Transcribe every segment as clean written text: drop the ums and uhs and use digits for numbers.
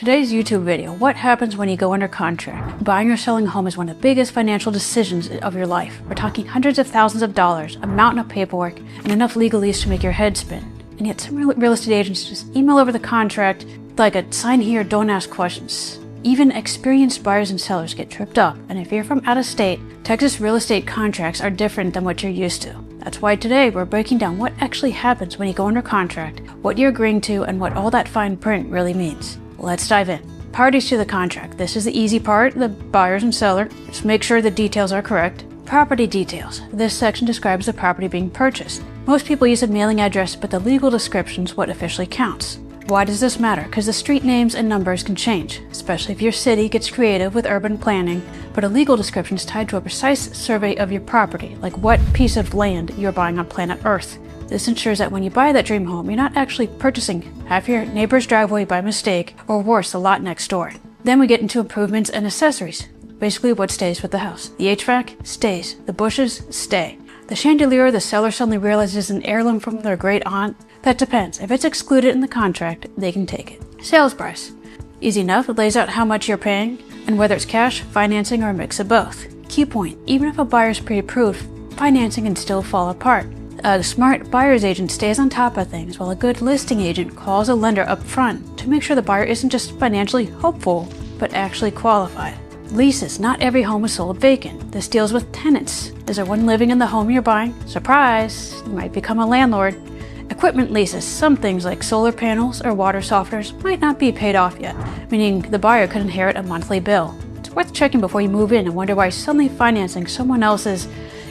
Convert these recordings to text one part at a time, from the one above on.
Today's YouTube video, what happens when you go under contract? Buying or selling a home is one of the biggest financial decisions of your life. We're talking hundreds of thousands of dollars, a mountain of paperwork, and enough legalese to make your head spin. And yet some real estate agents just email over the contract like a sign here, don't ask questions. Even experienced buyers and sellers get tripped up, and if you're from out of state, Texas real estate contracts are different than what you're used to. That's why today we're breaking down what actually happens when you go under contract, what you're agreeing to, and what all that fine print really means. Let's dive in. Parties to the contract. This is the easy part, the buyers and seller. Just make sure the details are correct. Property details. This section describes the property being purchased. Most people use a mailing address, but the legal description is what officially counts. Why does this matter? Because the street names and numbers can change, especially if your city gets creative with urban planning, but a legal description is tied to a precise survey of your property, like what piece of land you're buying on planet Earth. This ensures that when you buy that dream home, you're not actually purchasing half your neighbor's driveway by mistake, or worse, the lot next door. Then we get into improvements and accessories. Basically what stays with the house. The HVAC stays. The bushes stay. The chandelier the seller suddenly realizes is an heirloom from their great aunt. That depends. If it's excluded in the contract, they can take it. Sales price. Easy enough. It lays out how much you're paying and whether it's cash, financing, or a mix of both. Key point. Even if a buyer's pre-approved, financing can still fall apart. A smart buyer's agent stays on top of things, while a good listing agent calls a lender up front to make sure the buyer isn't just financially hopeful, but actually qualified. Leases. Not every home is sold vacant. This deals with tenants. Is there one living in the home you're buying? Surprise! You might become a landlord. Equipment leases. Some things like solar panels or water softeners might not be paid off yet, meaning the buyer could inherit a monthly bill. It's worth checking before you move in and wonder why you're suddenly financing someone else's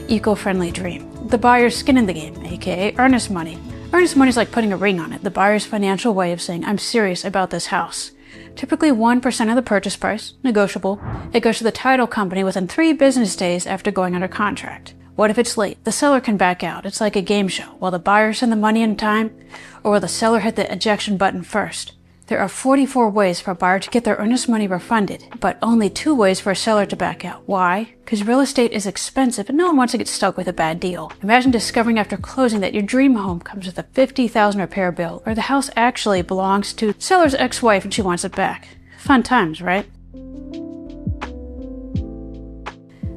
eco-friendly dream. The buyer's skin in the game, aka earnest money. Earnest money is like putting a ring on it, the buyer's financial way of saying, I'm serious about this house. Typically 1% of the purchase price, negotiable. It goes to the title company within 3 business days after going under contract. What if it's late? The seller can back out. It's like a game show. Will the buyer send the money in time, or will the seller hit the ejection button first? There are 44 ways for a buyer to get their earnest money refunded, but only 2 ways for a seller to back out. Why? Because real estate is expensive and no one wants to get stuck with a bad deal. Imagine discovering after closing that your dream home comes with a $50,000 repair bill, or the house actually belongs to seller's ex-wife and she wants it back. Fun times, right?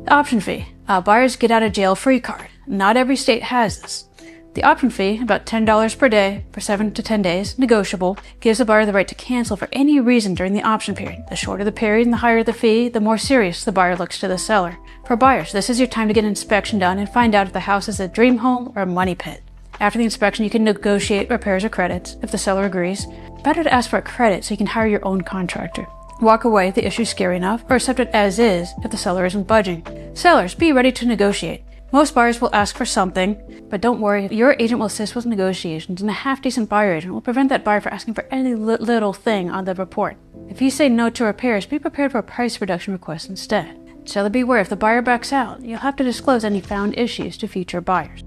The option fee. Buyers get out of jail free card. Not every state has this. The option fee, about $10 per day for 7 to 10 days, negotiable, gives the buyer the right to cancel for any reason during the option period. The shorter the period and the higher the fee, the more serious the buyer looks to the seller. For buyers, this is your time to get an inspection done and find out if the house is a dream home or a money pit. After the inspection, you can negotiate repairs or credits if the seller agrees. Better to ask for a credit so you can hire your own contractor. Walk away if the issue is scary enough, or accept it as is if the seller isn't budging. Sellers, be ready to negotiate. Most buyers will ask for something, but don't worry, your agent will assist with negotiations, and a half-decent buyer agent will prevent that buyer from asking for any little thing on the report. If you say no to repairs, be prepared for a price reduction request instead. Seller, beware, if the buyer backs out, you'll have to disclose any found issues to future buyers.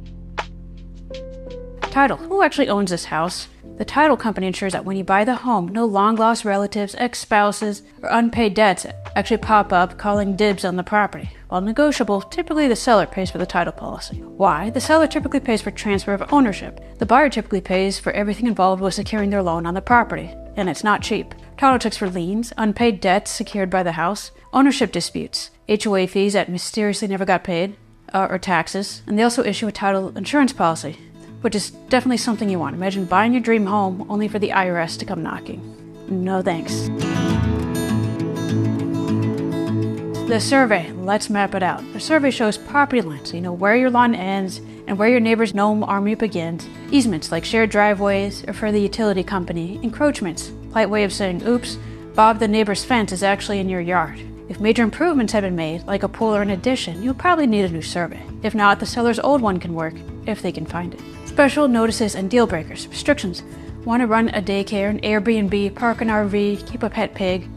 Title. Who actually owns this house? The title company ensures that when you buy the home, no long-lost relatives, ex-spouses, or unpaid debts actually pop up calling dibs on the property. While negotiable, typically the seller pays for the title policy. Why? The seller typically pays for transfer of ownership. The buyer typically pays for everything involved with securing their loan on the property, and it's not cheap. Title checks for liens, unpaid debts secured by the house, ownership disputes, HOA fees that mysteriously never got paid, or taxes, and they also issue a title insurance policy, which is definitely something you want. Imagine buying your dream home only for the IRS to come knocking. No thanks. The survey. Let's map it out. The survey shows property lines, so you know where your lawn ends and where your neighbor's gnome army begins. Easements, like shared driveways or for the utility company. Encroachments, polite way of saying, oops, Bob the neighbor's fence is actually in your yard. If major improvements have been made, like a pool or an addition, you'll probably need a new survey. If not, the seller's old one can work, if they can find it. Special notices and deal breakers. Restrictions. Want to run a daycare, an Airbnb, park an RV, keep a pet pig?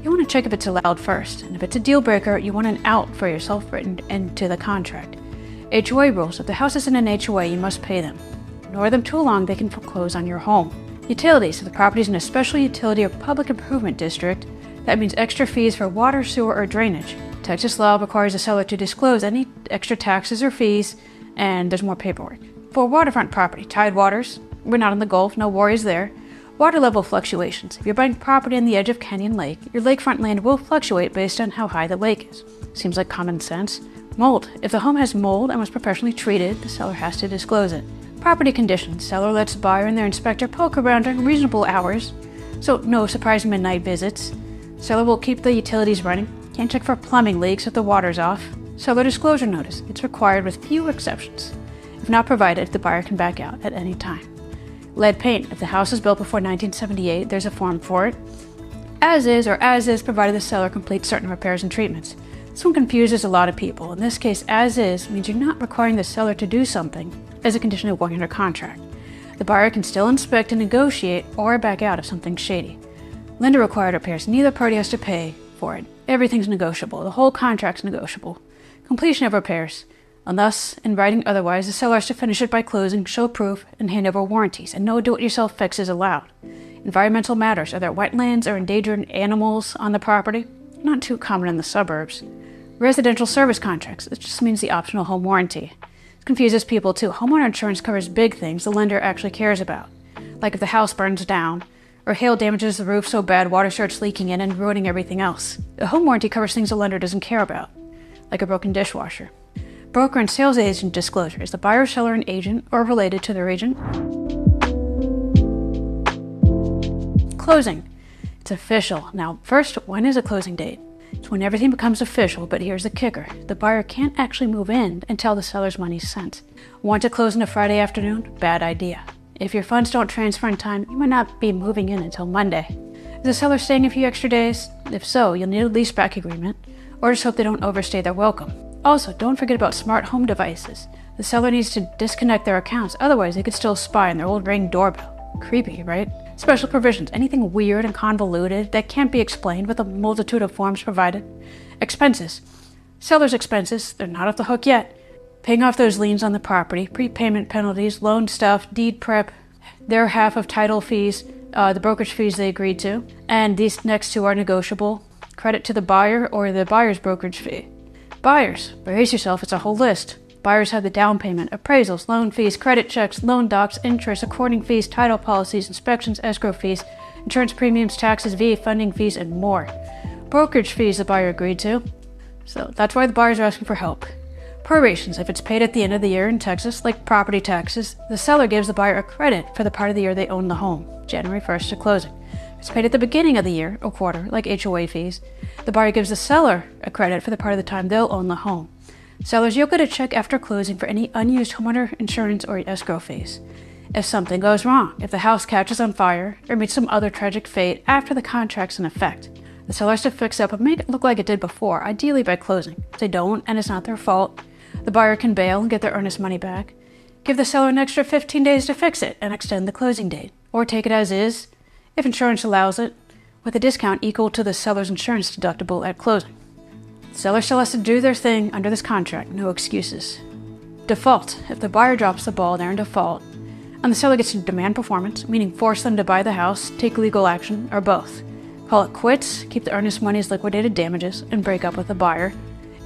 You want to check if it's allowed first, and if it's a deal breaker, you want an out for yourself written into the contract. HOA rules. If the house is in an HOA, you must pay them. Ignore them too long, they can foreclose on your home. Utilities. If the property is in a special utility or public improvement district, that means extra fees for water, sewer, or drainage. Texas law requires the seller to disclose any extra taxes or fees, and there's more paperwork. For waterfront property, tidewaters, we're not in the Gulf, no worries there. Water level fluctuations. If you're buying property on the edge of Canyon Lake, your lakefront land will fluctuate based on how high the lake is. Seems like common sense. Mold. If the home has mold and was professionally treated, the seller has to disclose it. Property conditions. Seller lets buyer and their inspector poke around during reasonable hours, so no surprise midnight visits. Seller will keep the utilities running. Can't check for plumbing leaks if the water's off. Seller disclosure notice. It's required with few exceptions. If not provided, the buyer can back out at any time. Lead paint. If the house was built before 1978, there's a form for it. As is provided the seller completes certain repairs and treatments. This one confuses a lot of people. In this case, as is means you're not requiring the seller to do something as a condition of going under contract. The buyer can still inspect and negotiate or back out if something's shady. Lender required repairs. Neither party has to pay for it. Everything's negotiable. The whole contract's negotiable. Completion of repairs. Unless, in writing otherwise, the seller has to finish it by closing, show proof, and hand over warranties, and no do-it-yourself fix is allowed. Environmental matters. Are there wetlands or endangered animals on the property? Not too common in the suburbs. Residential service contracts. This just means the optional home warranty. It confuses people too. Homeowner insurance covers big things the lender actually cares about, like if the house burns down, or hail damages the roof so bad water starts leaking in and ruining everything else. The home warranty covers things the lender doesn't care about, like a broken dishwasher. Broker and sales agent disclosure. Is the buyer, seller, an agent or related to their agent? Closing. It's official. Now, first, when is a closing date? It's when everything becomes official, but here's the kicker. The buyer can't actually move in until the seller's money's sent. Want to close on a Friday afternoon? Bad idea. If your funds don't transfer in time, you might not be moving in until Monday. Is the seller staying a few extra days? If so, you'll need a leaseback agreement, or just hope they don't overstay their welcome. Also, don't forget about smart home devices. The seller needs to disconnect their accounts, otherwise they could still spy on their old Ring doorbell. Creepy, right? Special provisions. Anything weird and convoluted that can't be explained with a multitude of forms provided. Expenses. Seller's expenses. They're not off the hook yet. Paying off those liens on the property, prepayment penalties, loan stuff, deed prep, their half of title fees, the brokerage fees they agreed to, and these next two are negotiable. Credit to the buyer or the buyer's brokerage fee. Buyers. Brace yourself, it's a whole list. Buyers have the down payment, appraisals, loan fees, credit checks, loan docs, interest, according fees, title policies, inspections, escrow fees, insurance premiums, taxes, VA funding fees, and more. Brokerage fees the buyer agreed to. So that's why the buyers are asking for help. Prorations. If it's paid at the end of the year in Texas, like property taxes, the seller gives the buyer a credit for the part of the year they own the home, January 1st to closing. If it's paid at the beginning of the year or quarter, like HOA fees, the buyer gives the seller a credit for the part of the time they'll own the home. Sellers, you'll get a check after closing for any unused homeowner insurance or escrow fees. If something goes wrong, if the house catches on fire or meets some other tragic fate after the contract's in effect, the seller has to fix up and make it look like it did before, ideally by closing. If they don't, and it's not their fault, the buyer can bail and get their earnest money back. Give the seller an extra 15 days to fix it and extend the closing date, or take it as is, if insurance allows it, with a discount equal to the seller's insurance deductible at closing. The seller still has to do their thing under this contract, no excuses. Default. If the buyer drops the ball, they're in default, and the seller gets to demand performance, meaning force them to buy the house, take legal action, or both. Call it quits, keep the earnest money as liquidated damages, and break up with the buyer.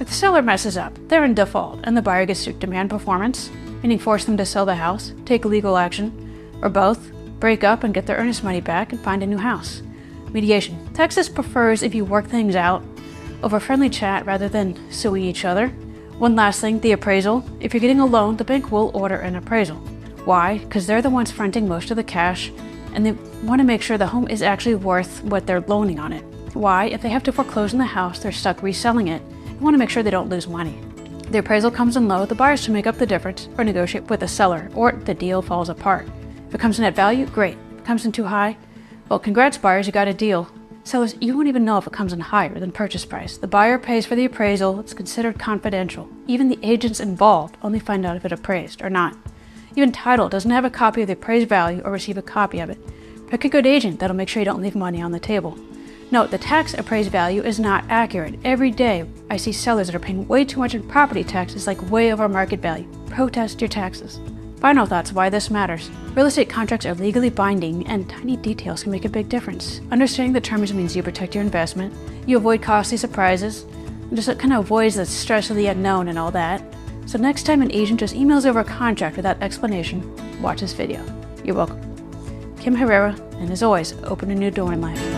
If the seller messes up, they're in default, and the buyer gets to demand performance, meaning force them to sell the house, take legal action, or both, break up and get their earnest money back and find a new house. Mediation. Texas prefers if you work things out over friendly chat rather than suing each other. One last thing, the appraisal. If you're getting a loan, the bank will order an appraisal. Why? Because they're the ones fronting most of the cash, and they want to make sure the home is actually worth what they're loaning on it. Why? If they have to foreclose on the house, they're stuck reselling it. They want to make sure they don't lose money. The appraisal comes in low, the buyers should make up the difference or negotiate with the seller, or the deal falls apart. If it comes in at value, great. If it comes in too high, well, congrats buyers, you got a deal. Sellers, you won't even know if it comes in higher than purchase price. The buyer pays for the appraisal, it's considered confidential. Even the agents involved only find out if it appraised or not. Even title doesn't have a copy of the appraised value or receive a copy of it. Pick a good agent that'll make sure you don't leave money on the table. Note, the tax appraised value is not accurate. Every day, I see sellers that are paying way too much in property taxes, like way over market value. Protest your taxes. Final thoughts why this matters. Real estate contracts are legally binding, and tiny details can make a big difference. Understanding the terms means you protect your investment, you avoid costly surprises, and just kind of avoids the stress of the unknown and all that. So next time an agent just emails over a contract without explanation, watch this video. You're welcome. Kim Herrera, and as always, open a new door in life.